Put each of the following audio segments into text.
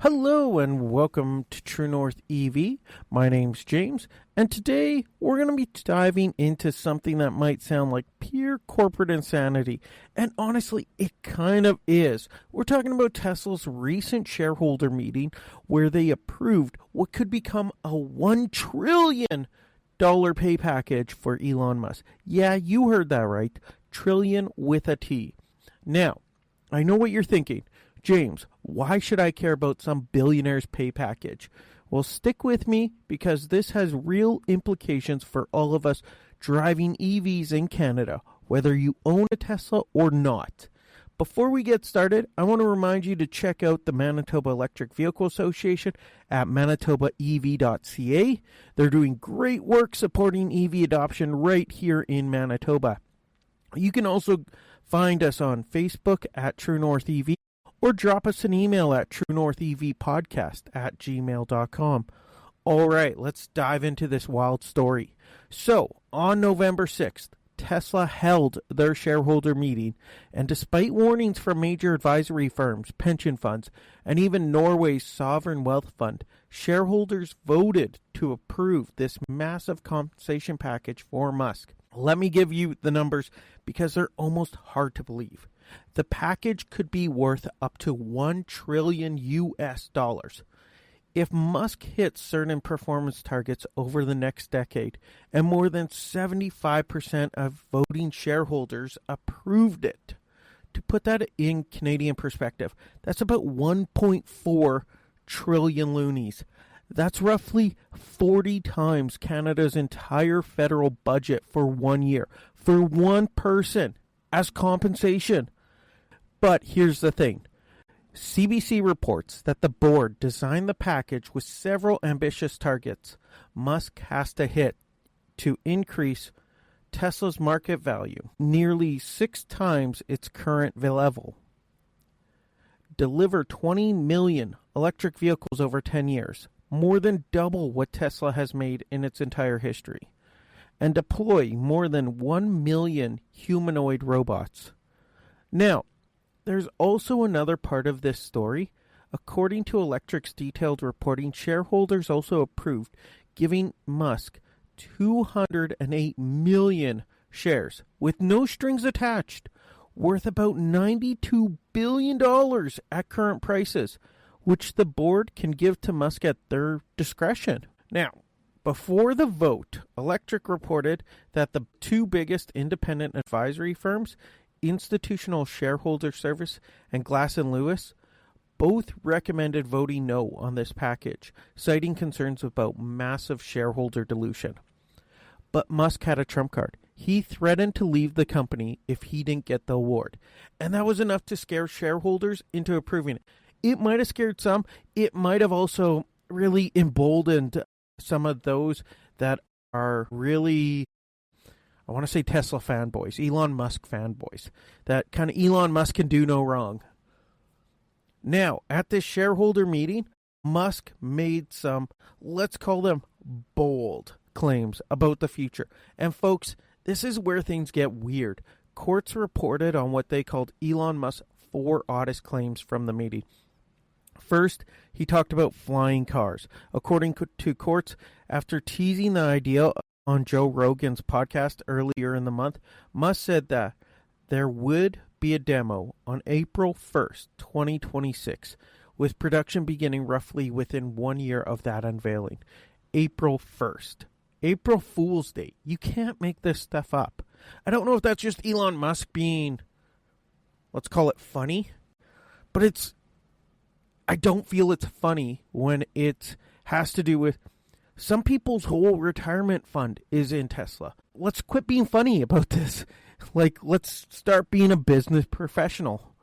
Hello and welcome to True North EV. My name's James, and today we're going to be diving into something that might sound like pure corporate insanity, and honestly, it kind of is. We're talking about Tesla's recent shareholder meeting where they approved what could become a $1 trillion pay package for Elon Musk. Yeah, you heard that right. Trillion with a T. Now, I know what you're thinking. James, why should I care about some billionaire's pay package? Well, stick with me because this has real implications for all of us driving EVs in Canada, whether you own a Tesla or not. Before we get started, I want to remind you to check out the Manitoba Electric Vehicle Association at manitobaev.ca. They're doing great work supporting EV adoption right here in Manitoba. You can also find us on Facebook at True North EV. Or drop us an email at truenorthevpodcast@gmail.com. All right, let's dive into this wild story. So, on November 6th, Tesla held their shareholder meeting, and despite warnings from major advisory firms, pension funds, and even Norway's sovereign wealth fund, shareholders voted to approve this massive compensation package for Musk. Let me give you the numbers because they're almost hard to believe. The package could be worth up to $1 trillion US. If Musk hits certain performance targets over the next decade, and more than 75% of voting shareholders approved it. To put that in Canadian perspective, that's about 1.4 trillion loonies. That's roughly 40 times Canada's entire federal budget for 1 year, for one person, as compensation. But here's the thing. CBC reports that the board designed the package with several ambitious targets Musk has to hit to increase Tesla's market value nearly 6 times its current level, deliver 20 million electric vehicles over 10 years, more than double what Tesla has made in its entire history, and deploy more than 1 million humanoid robots. Now, there's also another part of this story. According to Electric's detailed reporting, shareholders also approved giving Musk 208 million shares with no strings attached, worth about $92 billion at current prices, which the board can give to Musk at their discretion. Now, before the vote, Electric reported that the two biggest independent advisory firms, Institutional Shareholder Service and Glass & Lewis, both recommended voting no on this package, citing concerns about massive shareholder dilution. But Musk had a trump card. He threatened to leave the company if he didn't get the award. And that was enough to scare shareholders into approving it. It might have scared some. It might have also really emboldened some of those that are really, I want to say Tesla fanboys, Elon Musk fanboys, that kind of Elon Musk can do no wrong. Now, at this shareholder meeting, Musk made some, let's call them bold claims about the future. And folks, this is where things get weird. Courts reported on what they called Elon Musk's 4 oddest claims from the meeting. First, he talked about flying cars. According to courts, after teasing the idea on Joe Rogan's podcast earlier in the month, Musk said that there would be a demo on April 1st, 2026, with production beginning roughly within 1 year of that unveiling. April 1st. April Fool's Day. You can't make this stuff up. I don't know if that's just Elon Musk being, let's call it funny, but I don't feel it's funny when it has to do with some people's whole retirement fund is in Tesla. Let's quit being funny about this. Let's start being a business professional.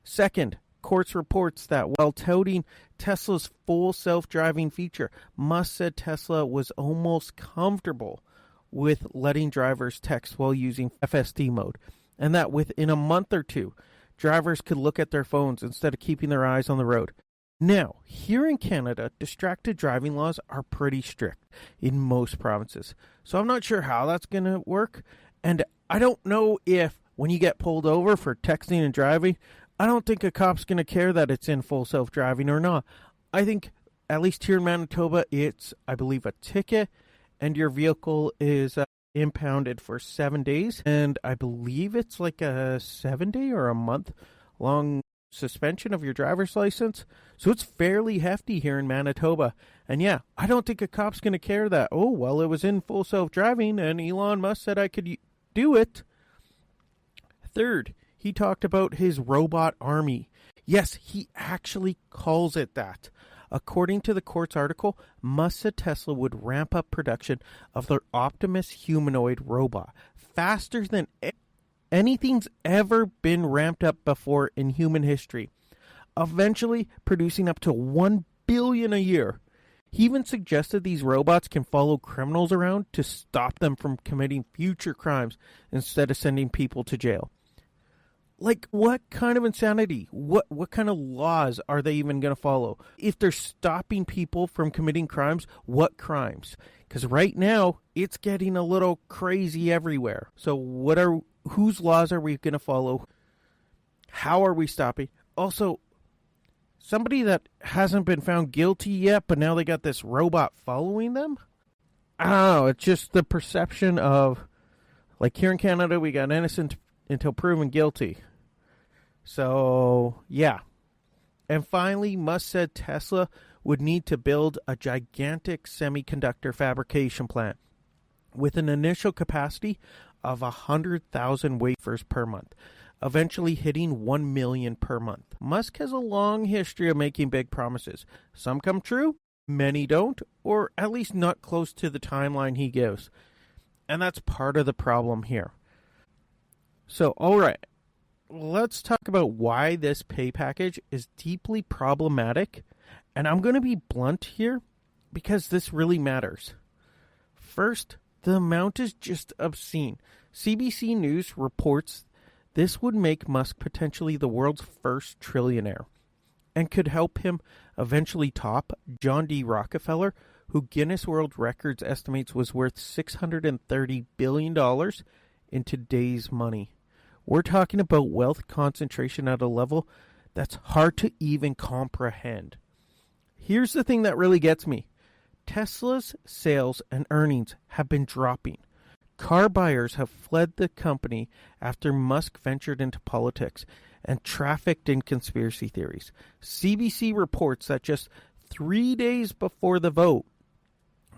Second, courts reports that while touting Tesla's full self-driving feature, Musk said Tesla was almost comfortable with letting drivers text while using FSD mode, and that within a month or two, drivers could look at their phones instead of keeping their eyes on the road. Now, here in Canada, distracted driving laws are pretty strict in most provinces. So I'm not sure how that's going to work. And I don't know if when you get pulled over for texting and driving, I don't think a cop's going to care that it's in full self-driving or not. I think, at least here in Manitoba, it's, I believe, a ticket, and your vehicle is impounded for 7 days. And I believe it's like a 7-day or a month-long suspension of your driver's license. So it's fairly hefty here in Manitoba. And yeah, I don't think a cop's going to care that, oh, well, it was in full self-driving and Elon Musk said I could do it. Third, he talked about his robot army. Yes, he actually calls it that. According to the Quartz article, Musk said Tesla would ramp up production of their Optimus humanoid robot faster than anything's ever been ramped up before in human history, eventually producing up to 1 billion a year. He even suggested these robots can follow criminals around to stop them from committing future crimes instead of sending people to jail. Like, what kind of insanity? What kind of laws are they even going to follow? If they're stopping people from committing crimes, what crimes? Because right now, it's getting a little crazy everywhere. So whose laws are we going to follow? How are we stopping? Also, somebody that hasn't been found guilty yet, but now they got this robot following them? I don't know. It's just the perception of, like here in Canada, we got innocent until proven guilty. So, yeah. And finally, Musk said Tesla would need to build a gigantic semiconductor fabrication plant with an initial capacity of 100,000 wafers per month, eventually hitting 1 million per month. Musk has a long history of making big promises. Some come true, many don't, or at least not close to the timeline he gives. And that's part of the problem here. So, all right, let's talk about why this pay package is deeply problematic. And I'm going to be blunt here because this really matters. First, the amount is just obscene. CBC News reports this would make Musk potentially the world's first trillionaire and could help him eventually top John D. Rockefeller, who Guinness World Records estimates was worth $630 billion in today's money. We're talking about wealth concentration at a level that's hard to even comprehend. Here's the thing that really gets me. Tesla's sales and earnings have been dropping. Car buyers have fled the company after Musk ventured into politics and trafficked in conspiracy theories. CBC reports that just 3 days before the vote,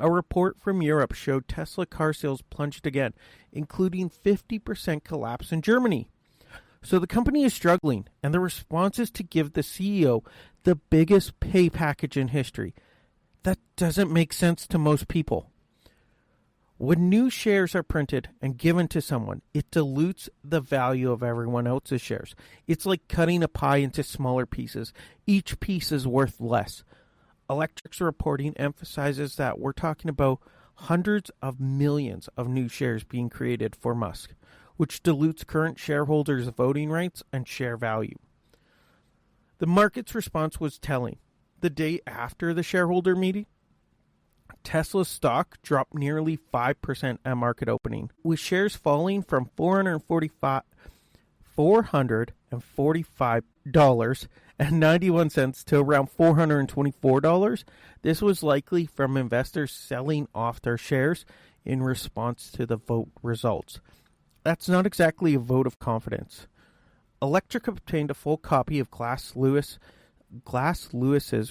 a report from Europe showed Tesla car sales plunged again, including 50% collapse in Germany. So the company is struggling, and the response is to give the CEO the biggest pay package in history. That doesn't make sense to most people. When new shares are printed and given to someone, it dilutes the value of everyone else's shares. It's like cutting a pie into smaller pieces. Each piece is worth less. Electric's reporting emphasizes that we're talking about hundreds of millions of new shares being created for Musk, which dilutes current shareholders' voting rights and share value. The market's response was telling. The day after the shareholder meeting, Tesla's stock dropped nearly 5% at market opening, with shares falling from $445.91 to around $424. This was likely from investors selling off their shares in response to the vote results. That's not exactly a vote of confidence. Electric obtained a full copy of Glass Lewis's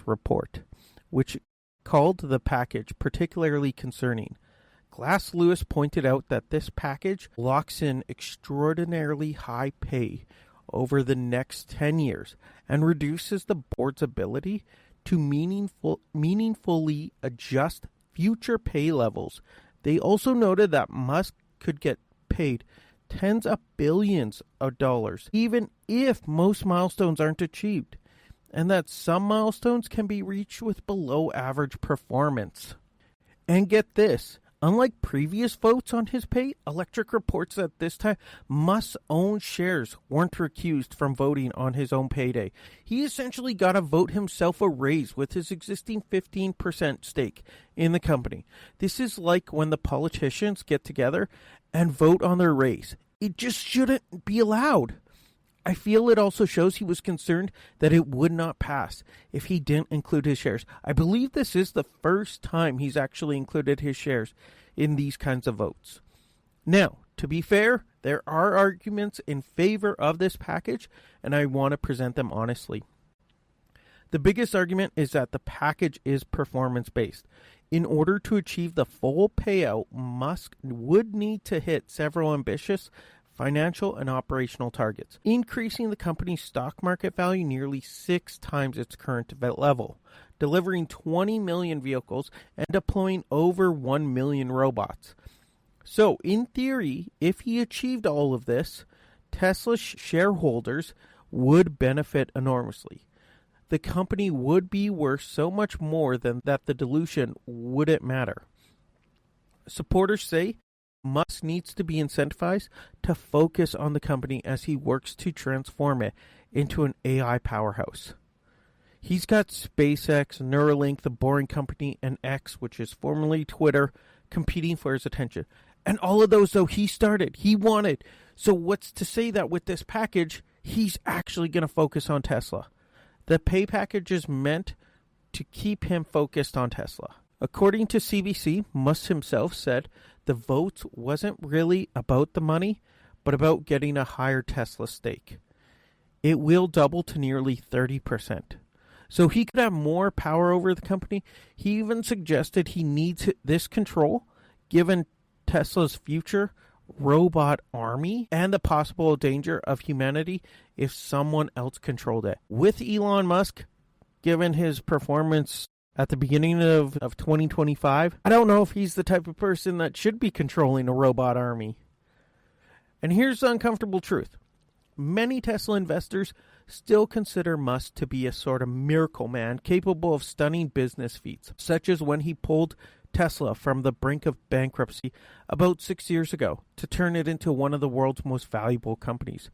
report, which called the package particularly concerning. Glass Lewis pointed out that this package locks in extraordinarily high pay over the next 10 years and reduces the board's ability to meaningfully adjust future pay levels. They also noted that Musk could get paid tens of billions of dollars, even if most milestones aren't achieved, and that some milestones can be reached with below average performance. And get this, unlike previous votes on his pay, Electric reports that this time Musk's own shares weren't recused from voting on his own payday. He essentially got to vote himself a raise with his existing 15% stake in the company. This is like when the politicians get together and vote on their raise. It just shouldn't be allowed. I feel it also shows he was concerned that it would not pass if he didn't include his shares. I believe this is the first time he's actually included his shares in these kinds of votes. Now, to be fair, there are arguments in favor of this package, and I want to present them honestly. The biggest argument is that the package is performance-based. In order to achieve the full payout, Musk would need to hit several ambitious financial and operational targets, increasing the company's stock market value nearly 6 times its current level, delivering 20 million vehicles, and deploying over 1 million robots. So, in theory, if he achieved all of this, Tesla's shareholders would benefit enormously. The company would be worth so much more than that the dilution wouldn't matter. Supporters say Musk needs to be incentivized to focus on the company as he works to transform it into an AI powerhouse. He's got SpaceX, Neuralink, the Boring Company, and X, which is formerly Twitter, competing for his attention. And all of those, though, he started, he wanted. So what's to say that with this package, he's actually going to focus on Tesla? The pay package is meant to keep him focused on Tesla. According to CBC, Musk himself said the vote wasn't really about the money, but about getting a higher Tesla stake. It will double to nearly 30%. So he could have more power over the company. He even suggested he needs this control, given Tesla's future robot army and the possible danger of humanity if someone else controlled it. With Elon Musk, given his performance at the beginning of 2025, I don't know if he's the type of person that should be controlling a robot army. And here's the uncomfortable truth. Many Tesla investors still consider Musk to be a sort of miracle man capable of stunning business feats, such as when he pulled Tesla from the brink of bankruptcy about 6 years ago to turn it into one of the world's most valuable companies.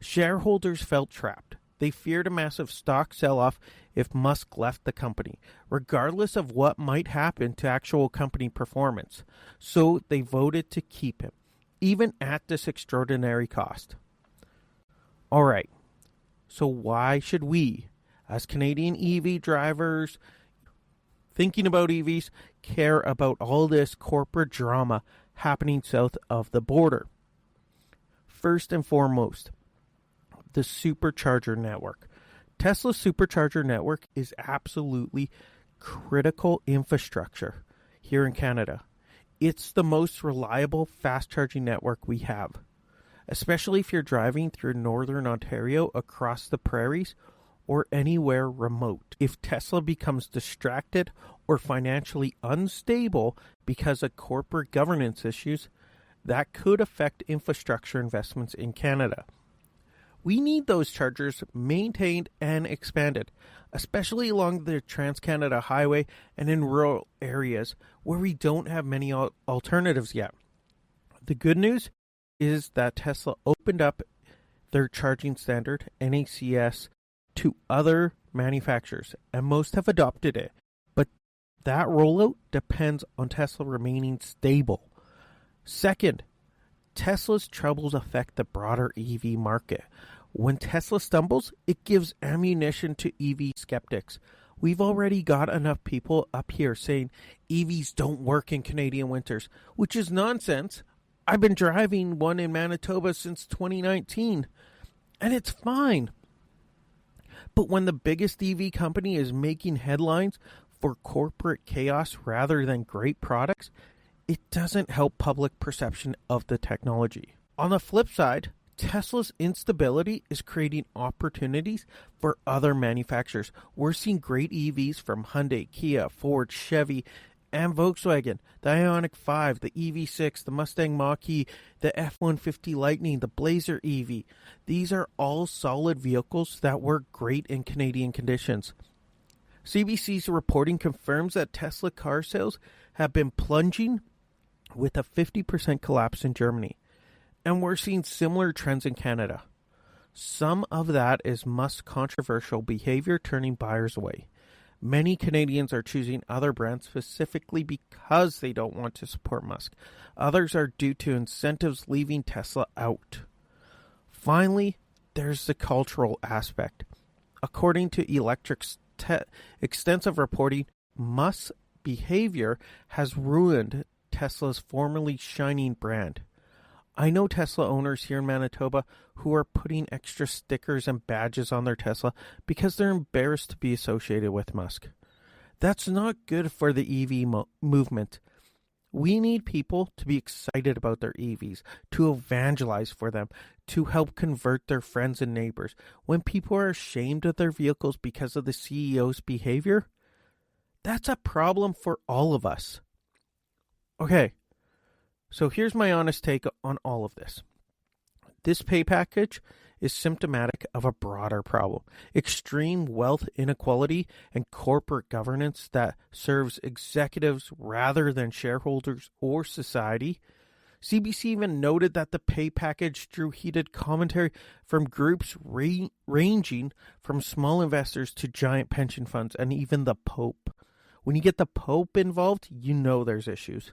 Shareholders felt trapped. They feared a massive stock sell-off if Musk left the company, regardless of what might happen to actual company performance. So they voted to keep him, even at this extraordinary cost. All right, so why should we, as Canadian EV drivers, thinking about EVs, care about all this corporate drama happening south of the border? First and foremost, the supercharger network. Tesla's supercharger network is absolutely critical infrastructure here in Canada. It's the most reliable fast charging network we have, especially if you're driving through northern Ontario across the prairies or anywhere remote. If Tesla becomes distracted or financially unstable because of corporate governance issues, that could affect infrastructure investments in Canada. We need those chargers maintained and expanded, especially along the Trans-Canada Highway and in rural areas where we don't have many alternatives yet. The good news is that Tesla opened up their charging standard, NACS, to other manufacturers, and most have adopted it. But that rollout depends on Tesla remaining stable. Second, Tesla's troubles affect the broader EV market. When Tesla stumbles, it gives ammunition to EV skeptics. We've already got enough people up here saying EVs don't work in Canadian winters, which is nonsense. I've been driving one in Manitoba since 2019, and it's fine. But when the biggest EV company is making headlines for corporate chaos rather than great products, it doesn't help public perception of the technology. On the flip side, Tesla's instability is creating opportunities for other manufacturers. We're seeing great EVs from Hyundai, Kia, Ford, Chevy, and Volkswagen. The Ioniq 5, the EV6, the Mustang Mach-E, the F-150 Lightning, the Blazer EV. These are all solid vehicles that work great in Canadian conditions. CBC's reporting confirms that Tesla car sales have been plunging with a 50% collapse in Germany. And we're seeing similar trends in Canada. Some of that is Musk's controversial behavior turning buyers away. Many Canadians are choosing other brands specifically because they don't want to support Musk. Others are due to incentives leaving Tesla out. Finally, there's the cultural aspect. According to Electric's extensive reporting, Musk's behavior has ruined Tesla's formerly shining brand. I know Tesla owners here in Manitoba who are putting extra stickers and badges on their Tesla because they're embarrassed to be associated with Musk. That's not good for the EV movement. We need people to be excited about their EVs, to evangelize for them, to help convert their friends and neighbors. When people are ashamed of their vehicles because of the CEO's behavior, that's a problem for all of us. Okay, so here's my honest take on all of this. This pay package is symptomatic of a broader problem. Extreme wealth inequality and corporate governance that serves executives rather than shareholders or society. CBC even noted that the pay package drew heated commentary from groups ranging from small investors to giant pension funds and even the Pope. When you get the Pope involved, you know there's issues.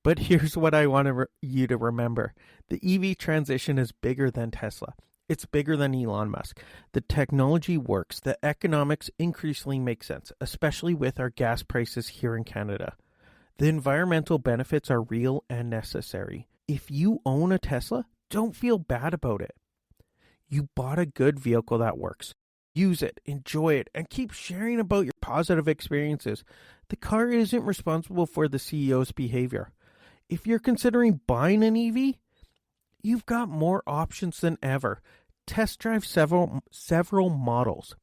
But here's what I want you to remember. The EV transition is bigger than Tesla. It's bigger than Elon Musk. The technology works. The economics increasingly make sense, especially with our gas prices here in Canada. The environmental benefits are real and necessary. If you own a Tesla, don't feel bad about it. You bought a good vehicle that works. Use it, enjoy it, and keep sharing about your positive experiences. The car isn't responsible for the CEO's behavior. If you're considering buying an EV, you've got more options than ever. Test drive several models.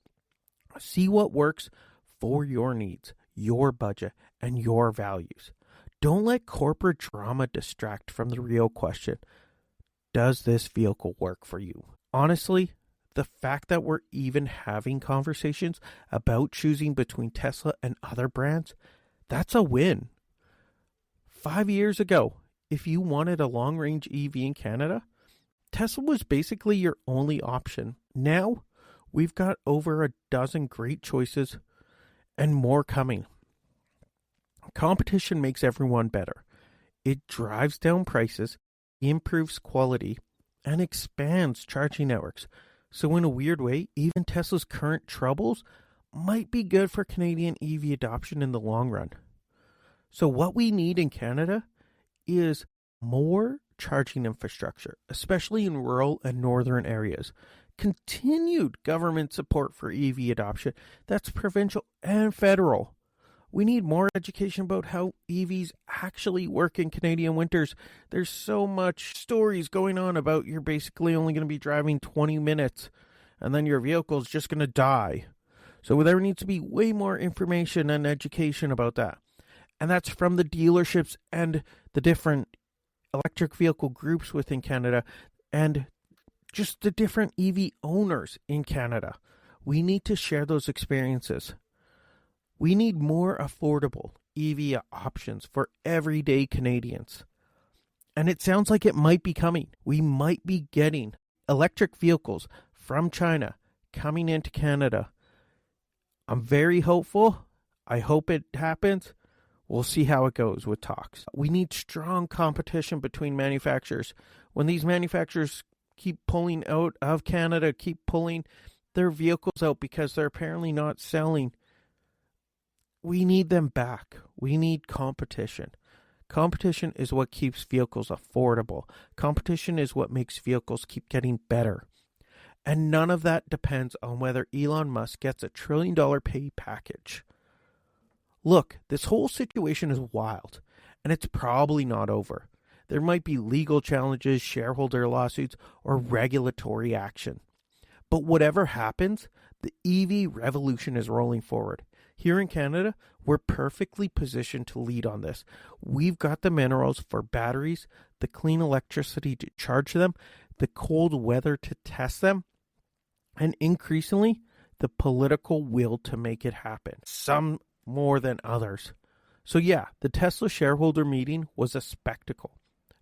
See what works for your needs, your budget, and your values. Don't let corporate drama distract from the real question. Does this vehicle work for you? Honestly, the fact that we're even having conversations about choosing between Tesla and other brands, that's a win. 5 years ago, if you wanted a long-range EV in Canada, Tesla was basically your only option. Now, we've got over a dozen great choices and more coming. Competition makes everyone better. It drives down prices, improves quality, and expands charging networks. So in a weird way, even Tesla's current troubles might be good for Canadian EV adoption in the long run. So what we need in Canada is more charging infrastructure, especially in rural and northern areas. Continued government support for EV adoption, that's provincial and federal. We need more education about how EVs actually work in Canadian winters. There's so much stories going on about you're basically only going to be driving 20 minutes and then your vehicle's just going to die. So there needs to be way more information and education about that. And that's from the dealerships and the different electric vehicle groups within Canada and just the different EV owners in Canada. We need to share those experiences. We need more affordable EV options for everyday Canadians. And it sounds like it might be coming. We might be getting electric vehicles from China coming into Canada. I'm very hopeful. I hope it happens. We'll see how it goes with talks. We need strong competition between manufacturers. When these manufacturers keep pulling out of Canada, keep pulling their vehicles out because they're apparently not selling, we need them back. We need competition. Competition is what keeps vehicles affordable. Competition is what makes vehicles keep getting better. And none of that depends on whether Elon Musk gets $1 trillion pay package. Look, this whole situation is wild, and it's probably not over. There might be legal challenges, shareholder lawsuits, or regulatory action. But whatever happens, the EV revolution is rolling forward. Here in Canada, we're perfectly positioned to lead on this. We've got the minerals for batteries, the clean electricity to charge them, the cold weather to test them, and increasingly, the political will to make it happen. Some more than others. So yeah, the Tesla shareholder meeting was a spectacle.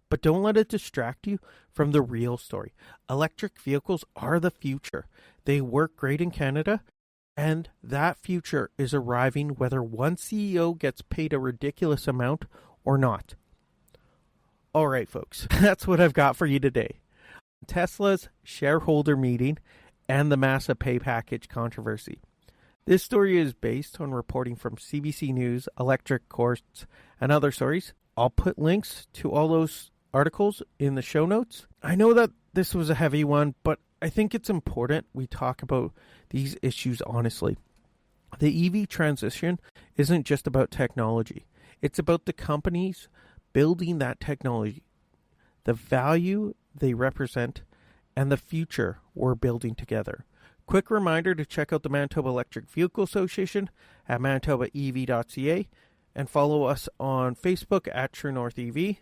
But don't let it distract you from the real story. Electric vehicles are the future. They work great in Canada, and that future is arriving whether one CEO gets paid a ridiculous amount or not. All right, folks, that's what I've got for you today. Tesla's shareholder meeting, and the massive pay package controversy. This story is based on reporting from CBC News, Electric Quartz, and other stories. I'll put links to all those articles in the show notes. I know that this was a heavy one, but I think it's important we talk about these issues honestly. The EV transition isn't just about technology. It's about the companies building that technology, the value they represent, and the future we're building together. Quick reminder to check out the Manitoba Electric Vehicle Association at manitobaev.ca and follow us on Facebook at True North EV.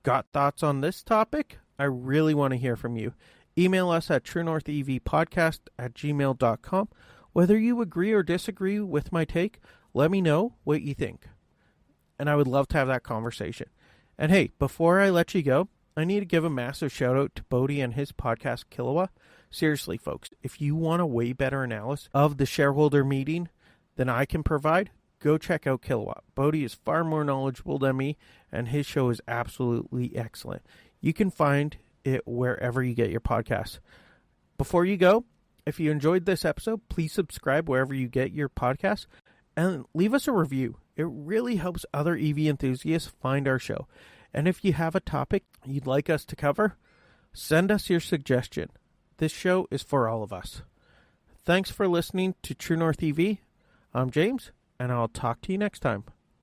Got thoughts on this topic? I really want to hear from you. Email us at truenorthevpodcast@gmail.com. Whether you agree or disagree with my take, let me know what you think. And I would love to have that conversation. And hey, before I let you go, I need to give a massive shout out to Bodhi and his podcast, Kilowatt. Seriously, folks, if you want a way better analysis of the shareholder meeting than I can provide, go check out Kilowatt. Bodhi is far more knowledgeable than me, and his show is absolutely excellent. You can find it wherever you get your podcasts. Before you go, if you enjoyed this episode, please subscribe wherever you get your podcasts and leave us a review. It really helps other EV enthusiasts find our show. And if you have a topic you'd like us to cover, send us your suggestion. This show is for all of us. Thanks for listening to True North EV. I'm James, and I'll talk to you next time.